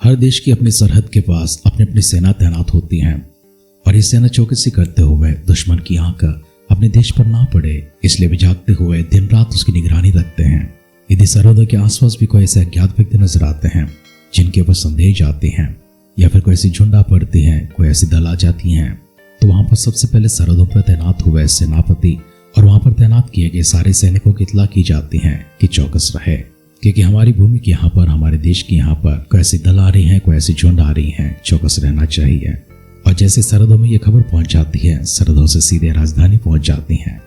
हर देश की अपनी सरहद के पास अपनी अपनी सेना तैनात होती हैं और ये सेना चौकसी करते हुए दुश्मन की आंख अपने देश पर ना पड़े इसलिए भी जागते हुए दिन रात उसकी निगरानी रखते हैं। यदि सरहदों के आसपास भी कोई ऐसे अज्ञात व्यक्ति नजर आते हैं जिनके ऊपर संदेह जाते हैं या फिर कोई ऐसी झुंडा पड़ती है, कोई ऐसी दल आ जाती हैं, तो वहां पर सबसे पहले सरहदों पर तैनात हुए सेनापति और वहां पर तैनात किए गए सारे सैनिकों की इत्तला की जाती है कि चौकस रहे, क्योंकि हमारी भूमि के यहाँ पर, हमारे देश के यहाँ पर कोई ऐसी दल आ रही है, कोई ऐसी झुंड आ रही है, चौकस रहना चाहिए। और जैसे सरहदों में ये खबर पहुंच जाती है, सरहदों से सीधे राजधानी पहुंच जाती है।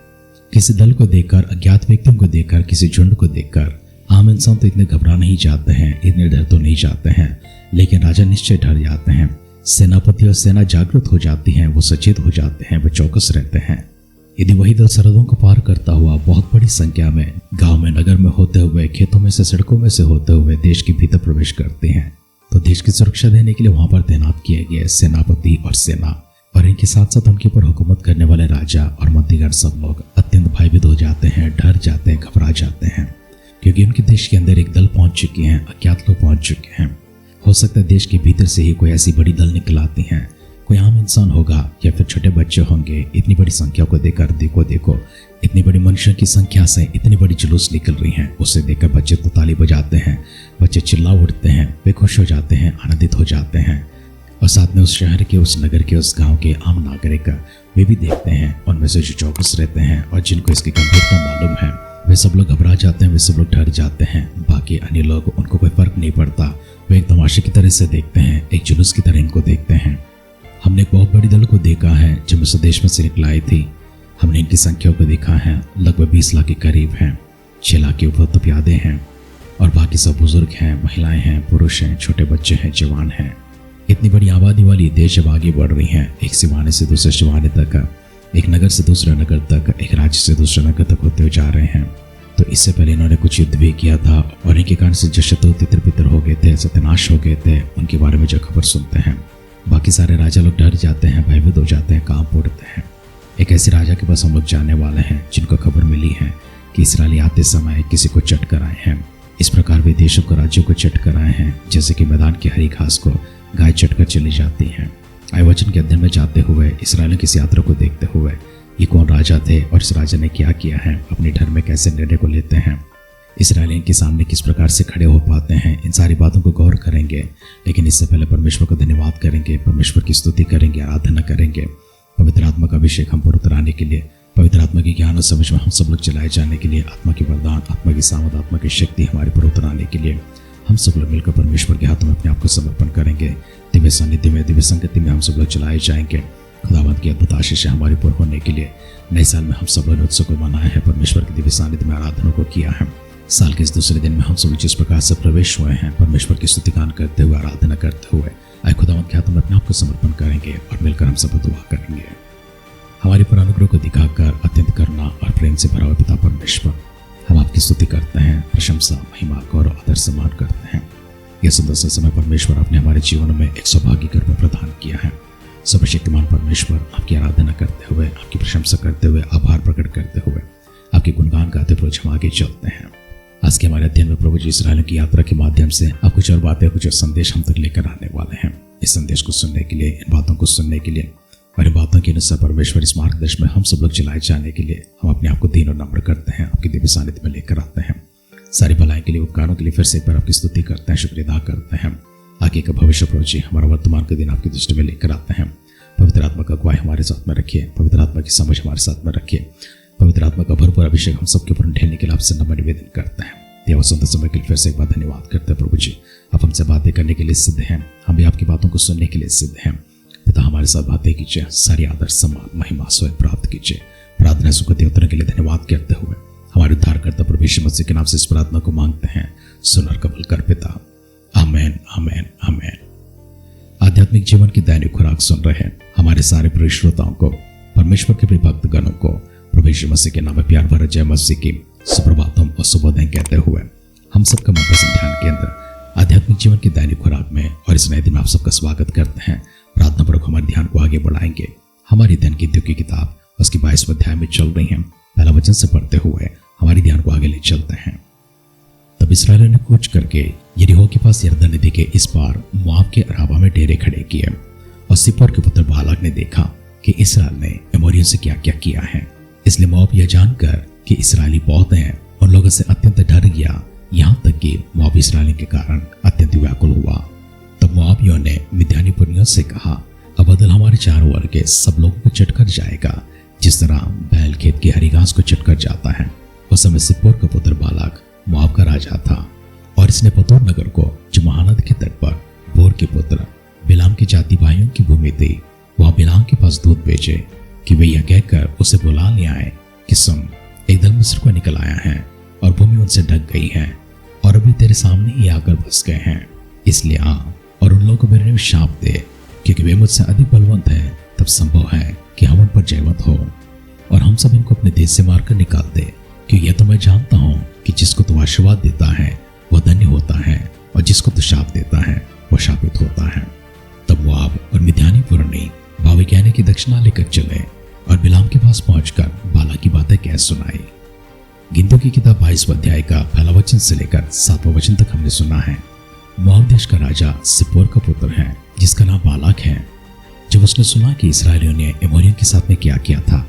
किसी दल को देखकर, अज्ञात व्यक्तियों को देखकर, किसी झुंड को देखकर आम इंसान तो इतने घबरा नहीं जाते हैं, इतने डर तो नहीं जाते हैं, लेकिन राजा निश्चय डर जाते हैं। सेनापति और सेना जागृत हो जाती हैं, वो सचेत हो जाते हैं, वो चौकस रहते हैं। यदि वही दल सरहदों को पार करता हुआ बहुत बड़ी संख्या में गांव में, नगर में होते हुए, खेतों में से, सड़कों में से होते हुए देश के भीतर प्रवेश करते हैं, तो देश की सुरक्षा देने के लिए वहां पर तैनात किए गए सेनापति और सेना और इनके साथ साथ उनके ऊपर हुकूमत करने वाले राजा और मंत्रीगण सब लोग अत्यंत भयभीत हो जाते हैं, डर जाते हैं, घबरा जाते हैं, क्योंकि उनके देश के अंदर एक दल पहुंच चुकी है, अज्ञात लोग पहुंच चुके हैं। हो सकता है देश के भीतर से ही कोई ऐसी बड़ी दल निकल आती है, कोई आम इंसान होगा या फिर छोटे बच्चे होंगे। इतनी बड़ी संख्या को देखकर देखो इतनी बड़ी मनुष्यों की संख्या से इतनी बड़ी जुलूस निकल रही है, उसे देखकर बच्चे तो ताली बजाते हैं, बच्चे चिल्ला उठते हैं, वे खुश हो जाते हैं, आनंदित हो जाते हैं। और साथ में उस शहर के, उस नगर के, उस गांव के आम नागरिक वे भी देखते हैं, उनमें से जो चौकस रहते हैं और जिनको इसकी गंभीरता मालूम है, वे सब लोग घबरा जाते हैं, वे सब लोग डर जाते हैं। बाकी अन्य लोग, उनको कोई फर्क नहीं पड़ता, वे एक तमाशे की तरह से देखते हैं, एक जुलूस की तरह इनको देखते हैं। हमने एक बहुत बड़ी दल को देखा है जो मिस्र देश में से निकल आई थी। हमने इनकी संख्या को देखा है, लगभग 20 लाख के करीब हैं। 6 लाख के ऊपर तो प्यादे हैं और बाकी सब बुजुर्ग हैं, महिलाएं हैं, पुरुष हैं, छोटे बच्चे हैं, जवान हैं। इतनी बड़ी आबादी वाली देश अब आगे बढ़ रही है, एक सिवाने से दूसरे सिवाने तक, एक नगर से दूसरे नगर तक, एक राज्य से दूसरे नगर तक होते हुए जा रहे हैं। तो इससे पहले इन्होंने कुछ युद्ध भी किया था और इनके कारण से जो शत्रु तितर बितर हो गए थे, सत्यानाश हो गए थे, उनके बारे में जो खबर सुनते हैं, बाकी सारे राजा लोग डर जाते हैं, भयभीत हो जाते हैं, कांप उठते हैं। एक ऐसे राजा के पास हम लोग जाने वाले हैं जिनको खबर मिली है कि इस्राएली आते समय किसी को चट कर आए हैं। इस प्रकार वे देशों को, राज्यों को चट कर आए हैं, जैसे कि मैदान की हरी घास को गाय चट कर चली जाती है। आय वचन के अध्ययन में जाते हुए, इसराइलियों की इस यात्रा को देखते हुए, ये कौन राजा थे और इस राजा ने क्या किया है, अपने डर में कैसे निर्णय को लेते हैं, इसराइलियों के सामने किस प्रकार से खड़े हो पाते हैं, इन सारी बातों को गौर करेंगे। लेकिन इससे पहले परमेश्वर को धन्यवाद करेंगे, परमेश्वर की स्तुति करेंगे, आराधना करेंगे। पवित्र आत्मा का अभिषेक हम पर उतराने के लिए, पवित्र आत्मा की ज्ञान और समझ में हम सब लोग चलाए जाने के लिए, आत्मा की वरदान, आत्मा की सामर्थ, आत्मा की शक्ति हमारे पर उतराने के लिए हम सब लोग मिलकर परमेश्वर के हाथों में अपने आप को समर्पण करेंगे। दिव्य सानिध्य में, दिव्य संगति में हम सब लोग चलाए जाएंगे। खुदावंत की अद्भुत आशीष हमारे ऊपर होने के लिए नए साल में हम सब लोग उत्सव को मनाया है, परमेश्वर के दिव्य सानिध्य में आराधना को किया है। साल के इस दूसरे दिन में हम सब जिस प्रकार से प्रवेश हुए हैं, परमेश्वर की स्तुति गान करते हुए, आराधना करते हुए, आए खुदावंत के हाथों में अपने आप को समर्पण करेंगे और मिलकर हम सब दुआ करेंगे। हमारे पर अनुग्रह को दिखाकर अत्यंत करुणा और प्रेम से भरा हुआ पिता परमेश्वर, हम आपकी स्तुति करते हैं, प्रशंसा, महिमा, गौरव, आदर, सम्मान करते हैं। यह सुंदर सा समय परमेश्वर आपने हमारे जीवन में एक सौभाग्य कर प्रदान किया है। सर्वशक्तिमान परमेश्वर, आपकी आराधना करते हुए, आपकी प्रशंसा करते हुए, आभार प्रकट करते हुए, आपके गुणगान गाते हुए हम आगे चलते हैं। आज के हमारे अध्ययन में प्रभु जी इस्राएल की यात्रा के माध्यम से आप कुछ और बातें, कुछ और संदेश हम तक लेकर आने वाले हैं। इस संदेश को सुनने के लिए, इन बातों को सुनने के लिए और इन बातों के अनुसार परमेश्वर इस मार्गदर्शन में हम सब लोग चलाए जाने के लिए हम अपने आप को दीन और नम्र करते हैं, आपके दिव्य सानिध्य में लेकर आते हैं। सारी भलाई के लिए, उपकारों के लिए फिर से एक बार आपकी स्तुति करते हैं, शुक्रिया अदा करते हैं। आगे का भविष्य प्रभु जी, हमारा वर्तमान का दिन आपकी दृष्टि में लेकर आते हैं। पवित्र आत्मा का अगुवाई हमारे साथ में रखिए, पवित्र आत्मा की समझ हमारे साथ में रखिए, पवित्र आत्मा का भरपूर अभिषेक हम सबके ऊपर ढेलने के लिए आपसे नम्र निवेदन करते हैं। यह सुंदर समय के लिए फिर से एक बार धन्यवाद करते हैं प्रभु जी। आप हमसे बातें करने के लिए सिद्ध हैं, हम भी आपकी बातों को सुनने के लिए सिद्ध हैं। पिता, हमारे साथ बातें कीजिए, सारी आदर, सम्मान, महिमा स्वयं प्राप्त कीजिए। प्रार्थना सुखते उत्तर के लिए धन्यवाद करते हुए हमारे उद्धारकर्ता प्रभु यीशु मसीह के नाम से इस प्रार्थना को मांगते हैं, सुन और कबूल कर पिता, आमेन, आमेन, आमेन। आध्यात्मिक जीवन की दैनिक खुराक सुन रहे हमारे सारे प्रिय श्रोताओं को, परमेश्वर के प्रिय भक्त गणों को प्रभु यीशु मसीह के नाम में प्यार भरा जय मसीह की सुप्रभातम और शुभोदय कहते हुए हम सबका मनपसंद ध्यान केंद्र आध्यात्मिक जीवन की दैनिक खुराक में और इस नए दिन आप सबका स्वागत करते हैं। प्रार्थना पूर्वक हमारे ध्यान को आगे बढ़ाएंगे। हमारी ध्यान की द्वितीय किताब उसकी 22वें अध्याय में चल रही हैं। पहला वचन से पढ़ते हुए हमारी ध्यान को आगे ले चलते हैं। तब तब इस्राएलियों ने कूच करके यरीहो के पास यरदन नदी के इस पार मोआब के अराबा में डेरे खड़े किए। और सिप्पोर के पुत्र बालाक ने देखा कि इस्राएल ने एमोरियों से क्या क्या किया है, इसलिए मोआब यह जानकर कि इस्राएली बहुत हैं उन लोगों से अत्यंत डर गया, यहाँ तक कि मोआब इस्राएलियों के कारण अत्यंत व्याकुल हुआ। तब मोआबियों ने मिद्यानी पुरनियों से कहा, अब बदल हमारे चारों ओर के सब लोगों को चटकर जाएगा, जिस तरह बैल खेत की हरी घास को चटकर जाता है। उस समय सिप्पोर का पुत्र बालाक मोआब का राजा था, और इसने पतोर नगर को, जो महानद के तट पर बोर के पुत्र बिलाम के जाति भाइयों की भूमि थी, वहां बिलाम के पास दूत भेजे कि वे यह कहकर उसे बुला ले आए कि सुन, एक दल मिस्र को निकल आया है और भूमि उनसे ढक गई है और अभी तेरे सामने ही आकर बस गए हैं। इसलिए आ और उन लोगों को मेरे लिए शाप दे, क्योंकि वे मुझसे अधिक बलवंत है। तब संभव है कि हम उन पर जयवंत हो और हम सब इनको अपने देश से मारकर निकाल दे, क्योंकि यह तो मैं जानता हूँ कि जिसको तू आशीर्वाद देता है वह धन्य होता है, और जिसको तू शाप देता है वह शापित होता है। तब मोआब और मिद्यानी पुरनी बावी कहने की दक्षिणा लेकर चले और बिलाम के पास पहुंचकर बाला की बातें कह सुनाई। गिनतियों की किताब 22 अध्याय का पहला वचन से लेकर 7वां वचन तक हमने सुना है। मोआब देश का राजा सिप्पोर का पुत्र है, जिसका नाम बालाक है। जब उसने सुना कि इस्राएलियों ने एमोरियों के साथ में क्या किया था,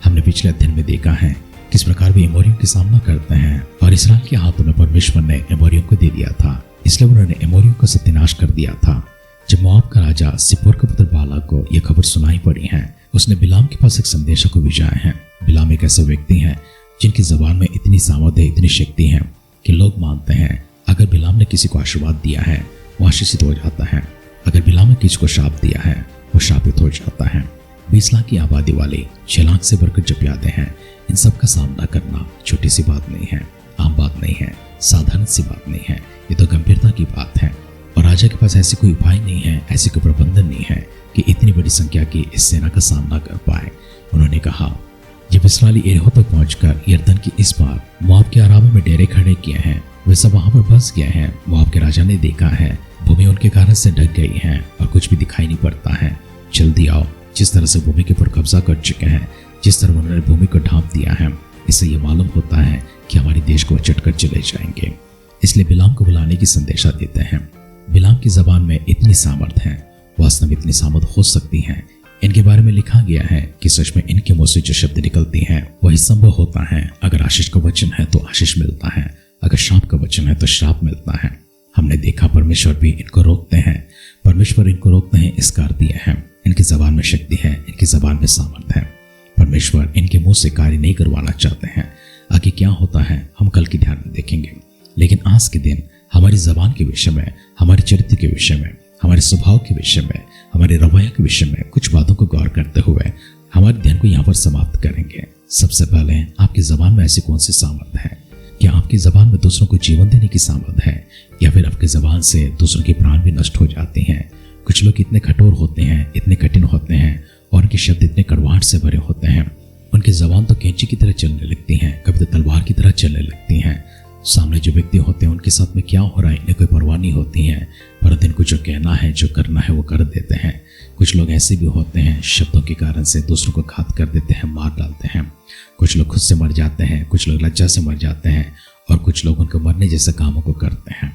हमने पिछले अध्ययन में देखा है किस प्रकार वे एमोरियों का सामना करते हैं, और इस्राएल के हाथों में परमेश्वर ने एमोरियों को दे दिया था, इसलिए उन्होंने एमोरियों का सत्यानाश कर दिया था। जब मोआब का राजा सिप्पोर के पुत्र बालाक को यह खबर सुनाई पड़ी है, उसने बिलाम के पास एक संदेशा को भेजा है। बिलाम एक ऐसे व्यक्ति हैं जिनकी जबान में इतनी सामर्थ्य, इतनी शक्ति है कि लोग मानते हैं अगर बिलाम ने किसी को आशीर्वाद दिया है वो आशीषित हो जाता है, अगर बिलाम ने किसी को शाप दिया है वो शापित हो जाता है। 20 लाख की आबादी वाले 6 लाख से बढ़कर जब यादें हैं, इन सब का सामना करना छोटी सी बात नहीं है, आम बात नहीं है, साधारण सी बात नहीं है, ये तो गंभीरता की बात है। और राजा के पास ऐसी कोई उपाय नहीं है, ऐसी कोई प्रबंधन नहीं है कि इतनी बड़ी संख्या की इस सेना का सामना कर पाए। उन्होंने कहा, जब इस्राएली यरीहो तक पहुंचकर यरदन की इस पार मोआब के अराबा में डेरे खड़े किए हैं, वे सब वहां पर बस गए हैं। मोआब के राजा ने देखा है भूमि उनके कारण से ढक गई है और कुछ भी दिखाई नहीं पड़ता है। जल्दी आओ, जिस तरह से भूमि के ऊपर कब्जा कर चुके हैं, जिस तरह उन्होंने भूमि को ढांप दिया है, इससे यह मालूम होता है कि हमारे देश को चटकर चले जाएंगे। इसलिए बिलाम को बुलाने की संदेशा देते हैं। बिलाम की जबान में इतनी सामर्थ है, वास्तव में इतनी सामर्थ हो सकती है। इनके बारे में लिखा गया है कि सच में इनके मुंह से जो शब्द निकलती हैं वही संभव होता है। अगर आशीष का वचन है तो आशीष मिलता है, अगर श्राप का वचन है तो श्राप मिलता है। हमने देखा परमेश्वर भी इनको रोकते हैं, परमेश्वर इनको रोकते हैं, इसका अर्थ यह है इनकी जबान में शक्ति है, इनकी जबान में सामर्थ है। परमेश्वर इनके मुंह से कार्य नहीं करवाना चाहते हैं। आगे क्या होता है हम कल के ध्यान में देखेंगे, लेकिन आज के दिन हमारी जबान के विषय में, हमारे चरित्र के विषय में, हमारे स्वभाव के विषय में, हमारे रवैया के विषय में कुछ बातों को गौर करते हुए हमारे ध्यान को यहाँ पर समाप्त करेंगे। सबसे पहले आपकी जबान में ऐसी कौन सी सामर्थ है? क्या आपकी जबान में दूसरों को जीवन देने की सामर्थ है, या फिर आपकी जबान से दूसरों के प्राण भी नष्ट हो जाते हैं? कुछ लोग इतने कठोर होते हैं, इतने कठिन होते हैं, और उनके शब्द इतने कड़वाहट से भरे होते हैं, उनकी जबान तो कैंची की तरह चलने लगती है, कभी तो तलवार की तरह चलने लगती हैं। सामने जो व्यक्ति होते हैं उनके साथ में क्या हो रहा है इन्हें कोई परवाह नहीं होती है, परंतु इनको जो कहना है, जो करना है वो कर देते हैं। कुछ लोग ऐसे भी होते हैं शब्दों के कारण से दूसरों को घात कर देते हैं, मार डालते हैं। कुछ लोग खुद से मर जाते हैं, कुछ लोग लज्जा से मर जाते हैं, और कुछ लोग उनको मरने जैसे कामों को करते हैं।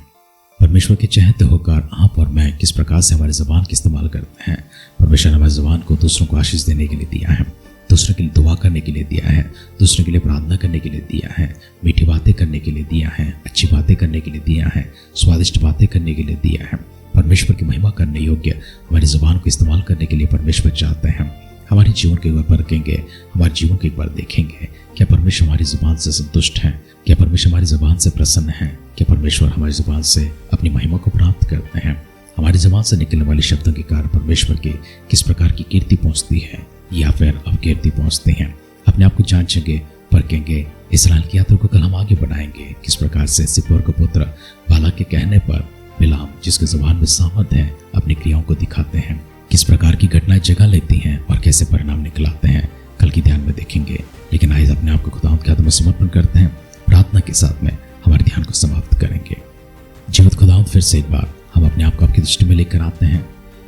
परमेश्वर के चाहते होकर आप और मैं किस प्रकार से हमारी ज़बान का इस्तेमाल करते हैं। परमेश्वर ने हमारी ज़बान को दूसरों को आशीष देने के लिए दिया है, दूसरों के लिए दुआ करने के लिए दिया है, दूसरों के लिए प्रार्थना करने के लिए दिया है, मीठी बातें करने के लिए दिया है, अच्छी बातें करने के लिए दिया है, स्वादिष्ट बातें करने के लिए दिया है। परमेश्वर की महिमा करने योग्य हमारी ज़बान को इस्तेमाल करने के लिए परमेश्वर चाहते हैं। हमारे जीवन को एक बार परखेंगे, हमारे जीवन को एक बार देखेंगे, क्या परमेश्वर हमारी ज़बान से संतुष्ट है, क्या परमेश्वर हमारी ज़बान से प्रसन्न है, क्या परमेश्वर हमारी ज़बान से अपनी महिमा को प्राप्त करते हैं। हमारी ज़बान से निकलने वाले शब्दों के कारण परमेश्वर की किस प्रकार की कीर्ति पहुँचती है या फिर अपकीर्ति पहुँचती है। अपने आप को जांचेंगे, परखेंगे। इस्राएल की यात्रा को कल हम आगे बढ़ाएंगे, किस प्रकार से सिप्पोर का पुत्र बालाक के कहने पर बिलाम, जिसके ज़बान में सामर्थ है, अपनी क्रियाओं को दिखाते हैं, किस प्रकार की घटनाएं जगह लेती हैं और कैसे परिणाम निकलाते हैं, कल की ध्यान में देखेंगे। लेकिन आइए अपने आप को खुदावंद के हाथों में समर्पण करते हैं, प्रार्थना के साथ में हमारे ध्यान को समाप्त करेंगे। जीवित खुदावंद, फिर से एक बार हम अपने आप को आपकी दृष्टि में लेकर आते हैं।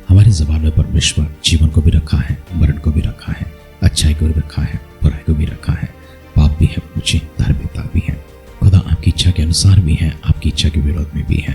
हमारी ज़बान में परमेश्वर जीवन को भी रखा है, मरण को भी रखा है, अच्छाई को भी रखा है, बुराई को भी रखा है, पाप भी है, मुझे धार्मिकता भी है। खुदा आपकी इच्छा के अनुसार भी हैं, आपकी इच्छा के विरोध में भी हैं।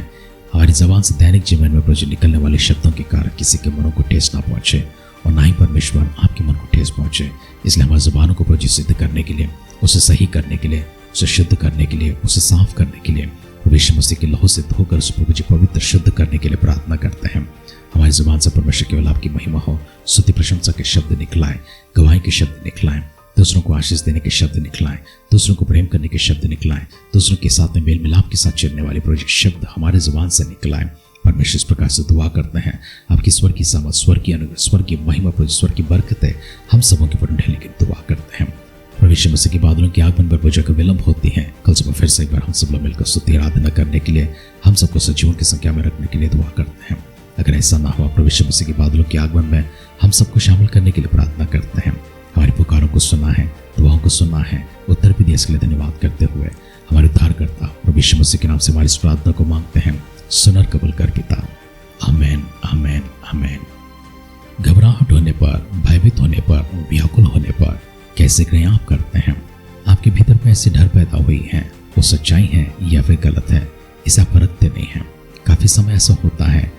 हमारी जबान से दैनिक जीवन में प्रभु निकलने वाले शब्दों के कारण किसी के मनों को ठेस ना पहुंचे और ना ही परमेश्वर आपके मन को ठेस पहुंचे। इसलिए हमारी जुबानों को प्रभु सिद्ध करने के लिए, उसे सही करने के लिए, उसे शुद्ध करने के लिए, उसे साफ करने के लिए प्रभु यीशु मसीह के लहू से धोकर उसे प्रभु जी पवित्र शुद्ध करने के लिए प्रार्थना करते हैं। हमारी जुबान से परमेश्वर केवल आपकी महिमा हो, स्तुति प्रशंसा के शब्द निकलाएं, गवाही के शब्द निकलाएं, दूसरों को आशीष देने के शब्द निकलाएं, दूसरों को प्रेम करने के शब्द निकलाएं, दूसरों के साथ में मेल मिलाप के साथ चलने वाले प्रभु जी शब्द हमारे जुबान से निकलाएं। परमेश्वर इस प्रकार से दुआ करते हैं, आपकी स्वर की समझ, स्वर की अनुग्रह, स्वर की महिमा, स्वर की बरकतें हम सबों के ऊपर ढलने की दुआ करते हैं। प्रभु यीशु मसीह के बादलों के आगमन पर पूजा का विलंब होती है। कल सुबह फिर से एक बार हम सब लोग मिलकर स्तुति आराधना करने के लिए, हम सबको सजीवों की संख्या में रखने के लिए दुआ करते हैं। अगर ऐसा ना हुआ, प्रभु यीशु मसीह के बादलों के आगमन में हम सबको शामिल करने के लिए प्रार्थना करते हैं। हमारी पुकारों को सुना है, दुआओं को सुना है, उत्तर भी दिए, इसके लिए धन्यवाद करते हुए हमारे उद्धारकर्ता प्रभु यीशु मसीह के नाम से हमारी इस प्रार्थना को मांगते हैं, सुनर कबूल कर पिता। आमेन, आमेन, आमेन। घबराहट होने पर, भयभीत होने पर, व्याकुल होने पर कैसे क्रिया आप करते हैं? आपके भीतर में ऐसी डर पैदा हुई है, वो सच्चाई है या फिर गलत है, इसे आप परखते नहीं हैं। काफी समय ऐसा होता है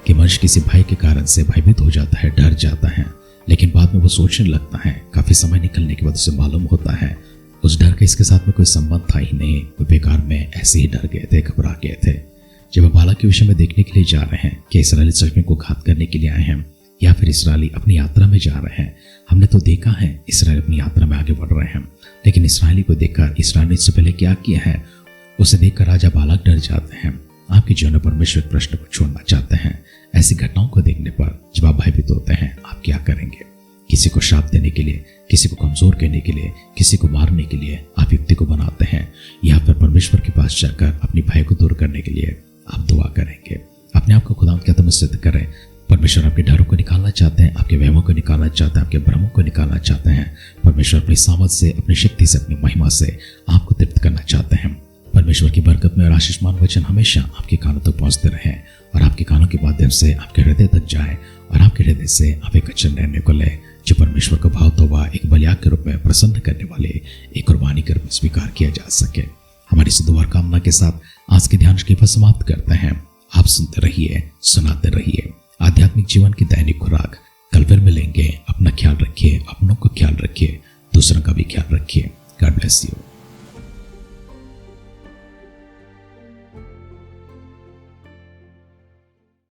कि मनुष्य किसी भय के कारण से भयभीत हो जाता है, डर जाता है, लेकिन बाद में वो सोचने लगता है। काफी समय निकलने के बाद उसे मालूम होता है उस डर का इसके साथ में कोई संबंध था ही नहीं, वो बेकार में ऐसे ही डर गए थे, घबरा गए थे। जब हम बालक के विषय में देखने के लिए जा रहे हैं कि इसराइली सच में को घात करने के लिए आए हैं या फिर इसराइली अपनी यात्रा में जा रहे हैं, हमने तो देखा है इसराइल अपनी यात्रा में आगे बढ़ रहे हैं, लेकिन इसराइली को देखकर इसराइल ने इससे पहले क्या किया है, उसे देखकर राजा बालक डर जाते हैं। आपके जीवन में परमेश्वर प्रश्न को छोड़ना चाहते हैं। ऐसी घटनाओं को देखने पर जब आप भयभीत होते हैं, आप क्या करेंगे? किसी को श्राप देने के लिए, किसी को कमजोर करने के लिए, किसी को मारने के लिए आप युक्ति को बनाते हैं, या फिर परमेश्वर के पास जाकर अपनी भय को दूर करने के लिए आप दुआ करेंगे? अपने आप को खुदा के कदम में सिद्ध करें। परमेश्वर आपके डरों को निकालना चाहते हैं, आपके वहमों को निकालना चाहते हैं, आपके भ्रमों को निकालना चाहते हैं। परमेश्वर अपनी सामर्थ से, अपनी शक्ति से, अपनी महिमा से आपको तृप्त करना चाहते हैं। परमेश्वर की बरकत में और आशीषमान वचन हमेशा आपके कानों तक पहुंचते रहे और आपके कानों के माध्यम से आपके हृदय तक जाए और आपके हृदय से आप एक वचन रहने को ले जो परमेश्वर को भाव तोबा एक बलियाग के रूप में प्रसन्न करने वाले एक कुर्बानी के रूप में स्वीकार किया जा सके। हमारी इस दुआ कामना के साथ आज के ध्यान की समाप्त करते हैं। आप सुनते रहिए, सुनाते रहिए। आध्यात्मिक जीवन की दैनिक खुराक कल फिर मिलेंगे। अपना ख्याल रखिए, अपनों को ख्याल रखिए, दूसरों का भी ख्याल रखिए। God bless you.